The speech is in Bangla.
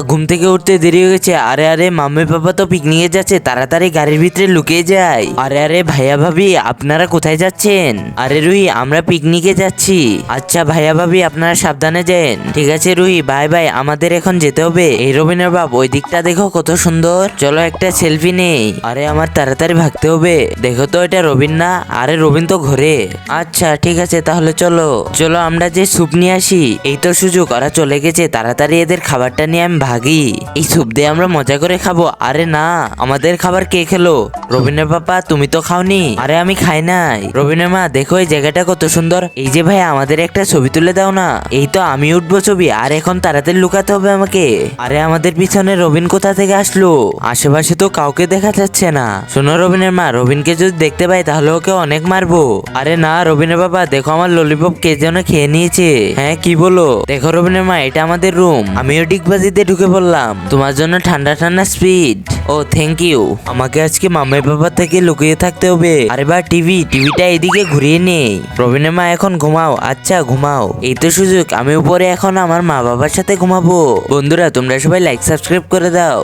ঘুম থেকে উঠতে দেরি হয়ে গেছে। আরে আরে মাম্মি পাপা তো পিকনিকে যাচ্ছে, তাড়াতাড়ি গাড়ির ভিতরে লুকিয়ে যাই। আরে আরে ভাইয়া ভাবি আপনারা কোথায় যাচ্ছেন? আরে রুহি আমরা পিকনিকে যাচ্ছি। আচ্ছা ভাইয়া ভাবি আপনারা সাবধানে যান। ঠিক আছে রুহি, বাই বাই, আমাদের এখন যেতে হবে। এই রবিনের বাপ ওই দিকটা দেখো কত সুন্দর, চলো একটা সেলফি নেই। আরে আমার তাড়াতাড়ি ভাগতে হবে, দেখো তো এটা রবিন না? আরে রবিন তো ঘরে। আচ্ছা ঠিক আছে তাহলে চলো চলো আমরা যে স্যুপ নিয়ে আসি। এই তো সুযোগ, ওরা চলে গেছে, তাড়াতাড়ি এদের খাবারটা নিয়ে আমি ভাগি। এই স্যুপ দিয়ে আমরা মজা করে খাবো। আরে না, আমাদের খাবার কে খেলো? রবিনের পাপা তুমি তো খাওনি। আরে আমি খাই নাই। রবিনের মা দেখো এই জায়গাটা কত সুন্দর। এই যে ভাই আমাদের একটা ছবি তুলে দাও না। এই তো আমি উঠবো ছবি। আর এখন তাড়াতাড়ি লুকাতে হবে আমাকে। আরে আমাদের পিছনে রবিন কোথা থেকে আসলো? আশেপাশে তো কাউকে দেখা যাচ্ছে না। শোনো রবিনের মা, রবিনকে যদি দেখতে পাই তাহলে ওকে অনেক মারবো। আরে না রবিনের বাবা, দেখো আমার ললিপপ কে যেন খেয়ে নিয়েছে। হ্যাঁ কি বলো? দেখো রবিনের মা এটা আমাদের রুম, আমিও ডিগবাজিতে ঢুকে পড়লাম। তোমার জন্য ঠান্ডা ঠান্ডা স্পিড। O thank you. আমাকে আজকে মাম্মি বাবা থেকে লুকিয়ে থাকতে হবে। আরে বা টিভিটা এদিকে ঘুরিয়ে নেই। রবিনের মা এখন ঘুমাও। আচ্ছা ঘুমাও, এই তো সুযোগ, আমি উপরে এখন আমার মা বাবার সাথে ঘুমাবো। বন্ধুরা তোমরা সবাই লাইক সাবস্ক্রাইব করে দাও।